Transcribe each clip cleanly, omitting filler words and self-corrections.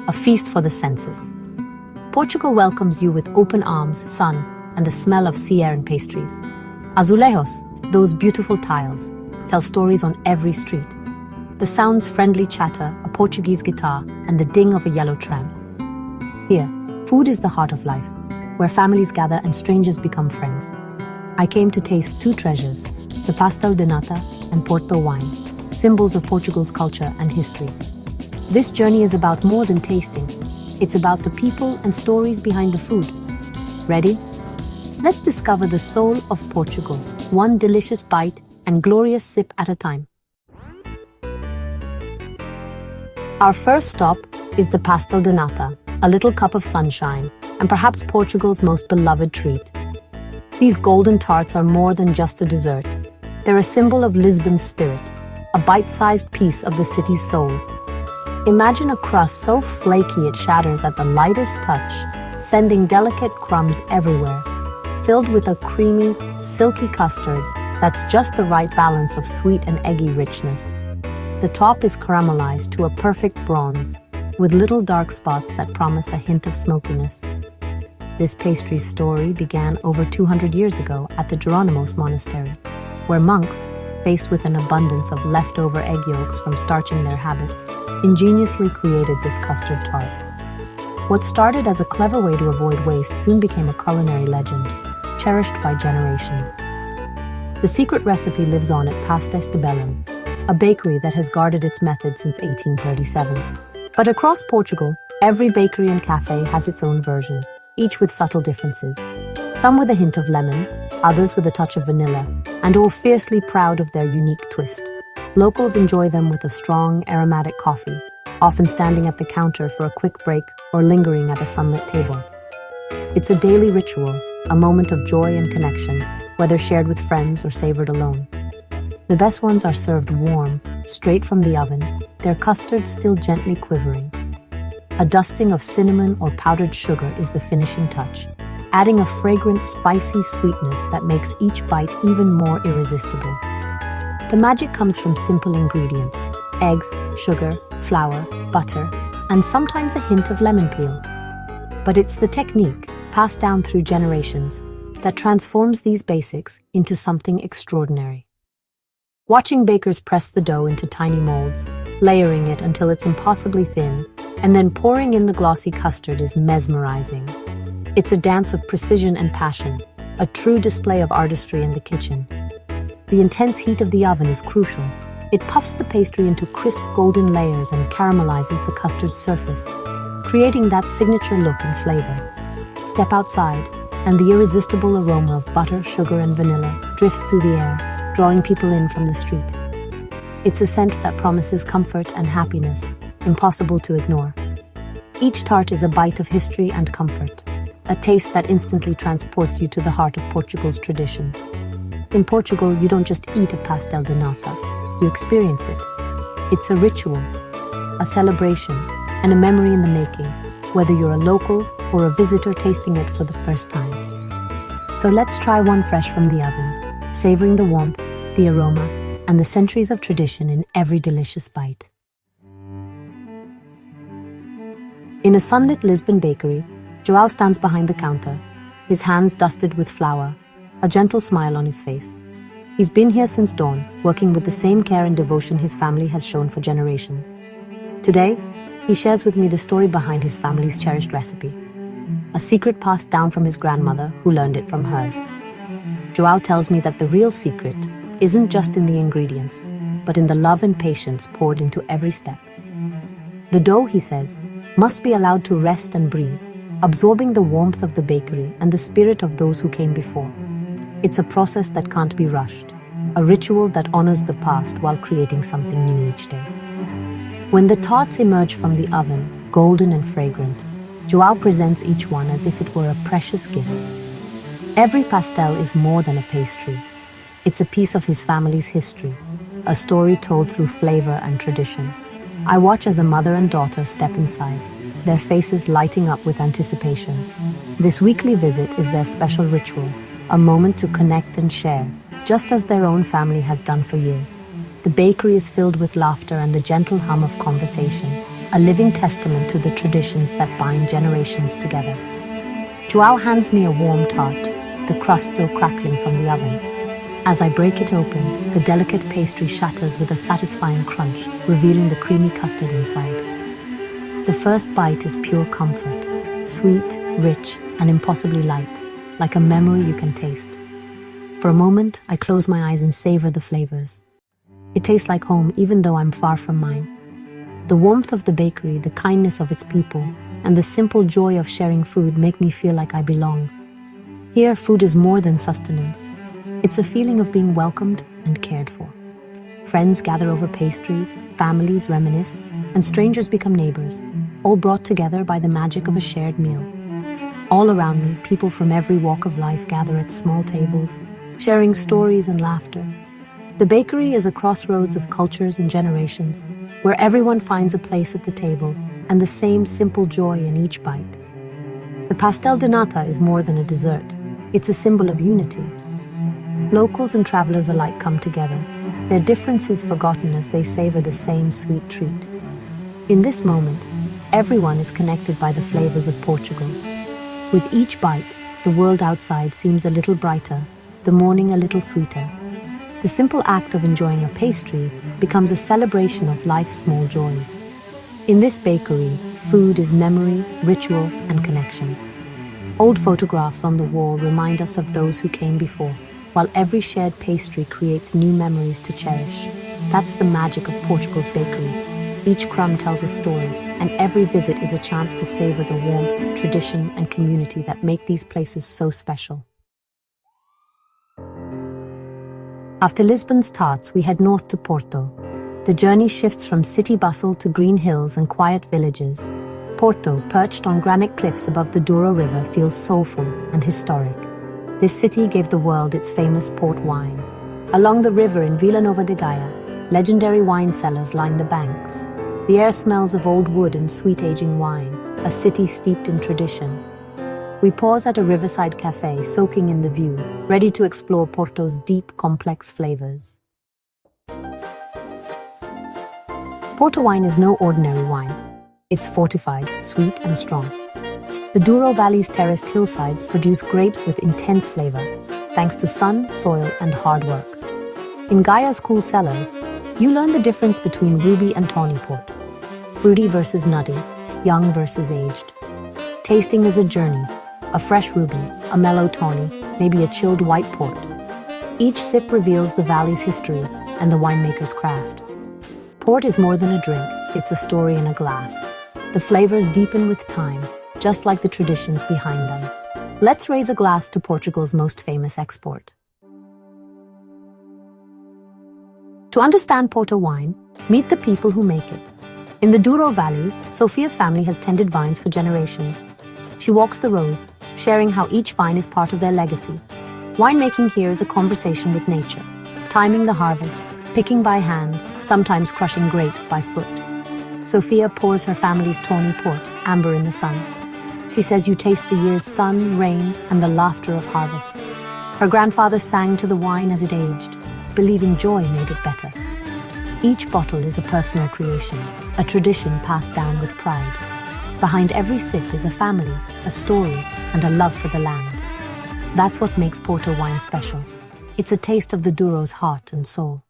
a feast for the senses. Portugal welcomes you with open arms, sun, and the smell of sea air and pastries. Azulejos, those beautiful tiles, tell stories on every street. The sounds friendly chatter, a Portuguese guitar, and the ding of a yellow tram. Here, food is the heart of life, where families gather and strangers become friends. I came to taste two treasures, the Pastéis de Nata and Porto wine, symbols of Portugal's culture and history. This journey is about more than tasting. It's about the people and stories behind the food. Ready? Let's discover the soul of Portugal, one delicious bite and glorious sip at a time. Our first stop is the Pastéis de Nata, a little cup of sunshine, and perhaps Portugal's most beloved treat. These golden tarts are more than just a dessert. They're a symbol of Lisbon's spirit, a bite-sized piece of the city's soul. Imagine a crust so flaky it shatters at the lightest touch, sending delicate crumbs everywhere, filled with a creamy, silky custard that's just the right balance of sweet and eggy richness. The top is caramelized to a perfect bronze, with little dark spots that promise a hint of smokiness. This pastry's story began over 200 years ago at the Jeronimos monastery, where monks, faced with an abundance of leftover egg yolks from starching their habits, ingeniously created this custard tart. What started as a clever way to avoid waste soon became a culinary legend, cherished by generations. The secret recipe lives on at Pasteis de a bakery that has guarded its method since 1837. But across Portugal, every bakery and cafe has its own version, each with subtle differences. Some with a hint of lemon, others with a touch of vanilla, and all fiercely proud of their unique twist. Locals enjoy them with a strong, aromatic coffee, often standing at the counter for a quick break or lingering at a sunlit table. It's a daily ritual, a moment of joy and connection, whether shared with friends or savored alone. The best ones are served warm, straight from the oven, their custard still gently quivering. A dusting of cinnamon or powdered sugar is the finishing touch, adding a fragrant, spicy sweetness that makes each bite even more irresistible. The magic comes from simple ingredients: eggs, sugar, flour, butter, and sometimes a hint of lemon peel. But it's the technique, passed down through generations, that transforms these basics into something extraordinary. Watching bakers press the dough into tiny molds, layering it until it's impossibly thin, and then pouring in the glossy custard is mesmerizing. It's a dance of precision and passion, a true display of artistry in the kitchen. The intense heat of the oven is crucial. It puffs the pastry into crisp golden layers and caramelizes the custard surface, creating that signature look and flavor. Step outside, and the irresistible aroma of butter, sugar, and vanilla drifts through the air, drawing people in from the street. It's a scent that promises comfort and happiness, impossible to ignore. Each tart is a bite of history and comfort, a taste that instantly transports you to the heart of Portugal's traditions. In Portugal, you don't just eat a pastel de nata, you experience it. It's a ritual, a celebration, and a memory in the making, whether you're a local or a visitor tasting it for the first time. So let's try one fresh from the oven, savoring the warmth, the aroma, and the centuries of tradition in every delicious bite. In a sunlit Lisbon bakery, João stands behind the counter, his hands dusted with flour, a gentle smile on his face. He's been here since dawn, working with the same care and devotion his family has shown for generations. Today, he shares with me the story behind his family's cherished recipe, a secret passed down from his grandmother, who learned it from hers. João tells me that the real secret isn't just in the ingredients, but in the love and patience poured into every step. The dough, he says, must be allowed to rest and breathe, absorbing the warmth of the bakery and the spirit of those who came before. It's a process that can't be rushed, a ritual that honors the past while creating something new each day. When the tarts emerge from the oven, golden and fragrant, João presents each one as if it were a precious gift. Every pastel is more than a pastry. It's a piece of his family's history, a story told through flavor and tradition. I watch as a mother and daughter step inside, their faces lighting up with anticipation. This weekly visit is their special ritual, a moment to connect and share, just as their own family has done for years. The bakery is filled with laughter and the gentle hum of conversation, a living testament to the traditions that bind generations together. João hands me a warm tart, the crust still crackling from the oven. As I break it open, the delicate pastry shatters with a satisfying crunch, revealing the creamy custard inside. The first bite is pure comfort, sweet, rich, and impossibly light, like a memory you can taste. For a moment, I close my eyes and savor the flavors. It tastes like home, even though I'm far from mine. The warmth of the bakery, the kindness of its people, and the simple joy of sharing food make me feel like I belong. Here, food is more than sustenance. It's a feeling of being welcomed and cared for. Friends gather over pastries, families reminisce, and strangers become neighbors, all brought together by the magic of a shared meal. All around me, people from every walk of life gather at small tables, sharing stories and laughter. The bakery is a crossroads of cultures and generations, where everyone finds a place at the table and the same simple joy in each bite. The Pastel de Nata is more than a dessert. It's a symbol of unity. Locals and travelers alike come together, their differences forgotten as they savor the same sweet treat. In this moment, everyone is connected by the flavors of Portugal. With each bite, the world outside seems a little brighter, the morning a little sweeter. The simple act of enjoying a pastry becomes a celebration of life's small joys. In this bakery, food is memory, ritual, and connection. Old photographs on the wall remind us of those who came before, while every shared pastry creates new memories to cherish. That's the magic of Portugal's bakeries. Each crumb tells a story, and every visit is a chance to savor the warmth, tradition, and community that make these places so special. After Lisbon's tarts, we head north to Porto. The journey shifts from city bustle to green hills and quiet villages. Porto, perched on granite cliffs above the Douro River, feels soulful and historic. This city gave the world its famous port wine. Along the river in Vila Nova de Gaia, legendary wine cellars line the banks. The air smells of old wood and sweet aging wine, a city steeped in tradition. We pause at a riverside cafe, soaking in the view, ready to explore Porto's deep, complex flavors. Porto wine is no ordinary wine. It's fortified, sweet, and strong. The Douro Valley's terraced hillsides produce grapes with intense flavor, thanks to sun, soil, and hard work. In Gaia's cool cellars, you learn the difference between ruby and tawny port, fruity versus nutty, young versus aged. Tasting is a journey. A fresh ruby, a mellow tawny, maybe a chilled white port. Each sip reveals the valley's history and the winemaker's craft. Port is more than a drink, it's a story in a glass. The flavors deepen with time, just like the traditions behind them. Let's raise a glass to Portugal's most famous export. To understand Porto wine, meet the people who make it. In the Douro Valley, Sofia's family has tended vines for generations. She walks the rows, sharing how each vine is part of their legacy. Winemaking here is a conversation with nature, timing the harvest, picking by hand, sometimes crushing grapes by foot. Sofia pours her family's tawny port, amber in the sun. She says you taste the year's sun, rain, and the laughter of harvest. Her grandfather sang to the wine as it aged, believing joy made it better. Each bottle is a personal creation, a tradition passed down with pride. Behind every sip is a family, a story, and a love for the land. That's what makes Porto wine special. It's a taste of the Douro's heart and soul.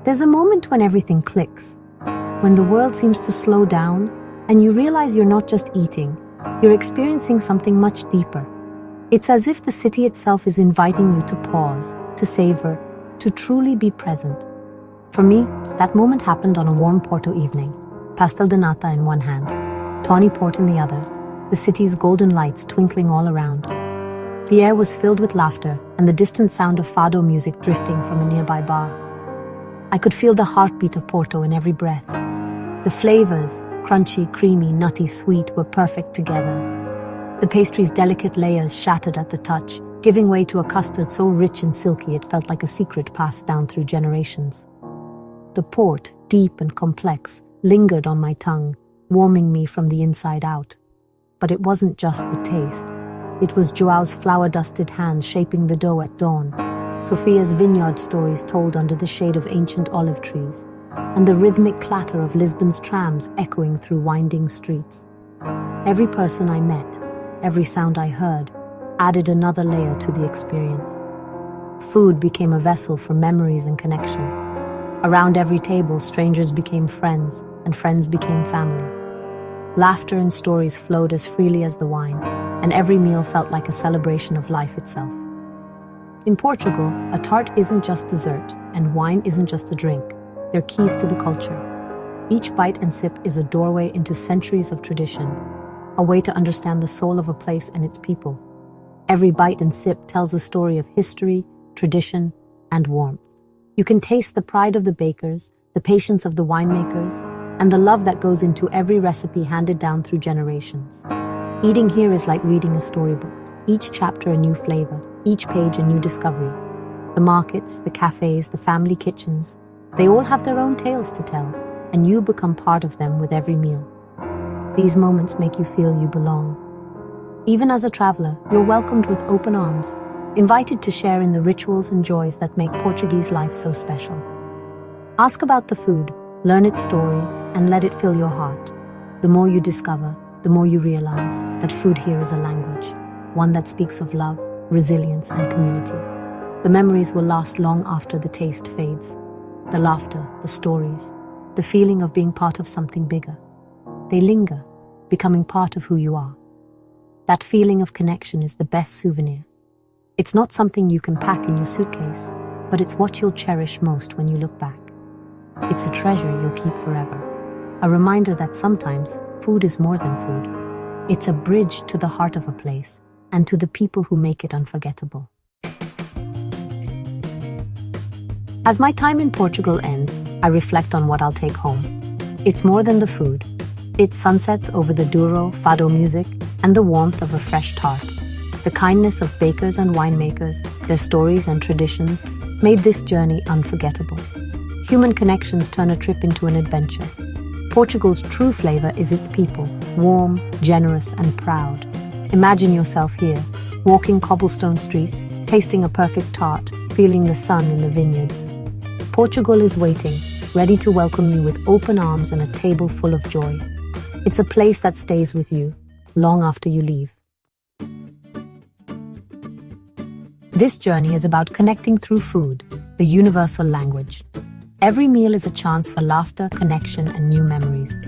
There's a moment when everything clicks, when the world seems to slow down and you realize you're not just eating, you're experiencing something much deeper. It's as if the city itself is inviting you to pause, to savor, to truly be present. For me, that moment happened on a warm Porto evening, Pastel de Nata in one hand, tawny port in the other, the city's golden lights twinkling all around. The air was filled with laughter and the distant sound of fado music drifting from a nearby bar. I could feel the heartbeat of Porto in every breath. The flavors, crunchy, creamy, nutty, sweet, were perfect together. The pastry's delicate layers shattered at the touch, giving way to a custard so rich and silky it felt like a secret passed down through generations. The port, deep and complex, lingered on my tongue, warming me from the inside out. But it wasn't just the taste. It was Joao's flour-dusted hands shaping the dough at dawn, Sofia's vineyard stories told under the shade of ancient olive trees, and the rhythmic clatter of Lisbon's trams echoing through winding streets. Every person I met, every sound I heard, added another layer to the experience. Food became a vessel for memories and connection. Around every table, strangers became friends, and friends became family. Laughter and stories flowed as freely as the wine, and every meal felt like a celebration of life itself. In Portugal, a tart isn't just dessert, and wine isn't just a drink. They're keys to the culture. Each bite and sip is a doorway into centuries of tradition, a way to understand the soul of a place and its people. Every bite and sip tells a story of history, tradition, and warmth. You can taste the pride of the bakers, the patience of the winemakers, and the love that goes into every recipe handed down through generations. Eating here is like reading a storybook. Each chapter a new flavor, each page a new discovery. The markets, the cafes, the family kitchens, they all have their own tales to tell, and you become part of them with every meal. These moments make you feel you belong. Even as a traveler, you're welcomed with open arms, invited to share in the rituals and joys that make Portuguese life so special. Ask about the food, learn its story, and let it fill your heart. The more you discover, the more you realize that food here is a language, one that speaks of love, resilience, and community. The memories will last long after the taste fades. The laughter, the stories, the feeling of being part of something bigger. They linger, becoming part of who you are. That feeling of connection is the best souvenir. It's not something you can pack in your suitcase, but it's what you'll cherish most when you look back. It's a treasure you'll keep forever. A reminder that sometimes food is more than food. It's a bridge to the heart of a place and to the people who make it unforgettable. As my time in Portugal ends, I reflect on what I'll take home. It's more than the food. It's sunsets over the Douro, fado music, and the warmth of a fresh tart. The kindness of bakers and winemakers, their stories and traditions, made this journey unforgettable. Human connections turn a trip into an adventure. Portugal's true flavor is its people, warm, generous, and proud. Imagine yourself here, walking cobblestone streets, tasting a perfect tart, feeling the sun in the vineyards. Portugal is waiting, ready to welcome you with open arms and a table full of joy. It's a place that stays with you, long after you leave. This journey is about connecting through food, the universal language. Every meal is a chance for laughter, connection, and new memories.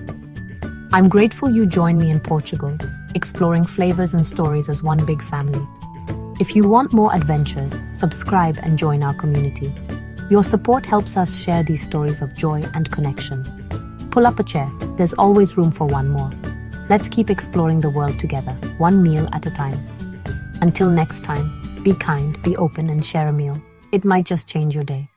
I'm grateful you joined me in Portugal, exploring flavors and stories as one big family. If you want more adventures, subscribe and join our community. Your support helps us share these stories of joy and connection. Pull up a chair, there's always room for one more. Let's keep exploring the world together, one meal at a time. Until next time, be kind, be open, and share a meal. It might just change your day.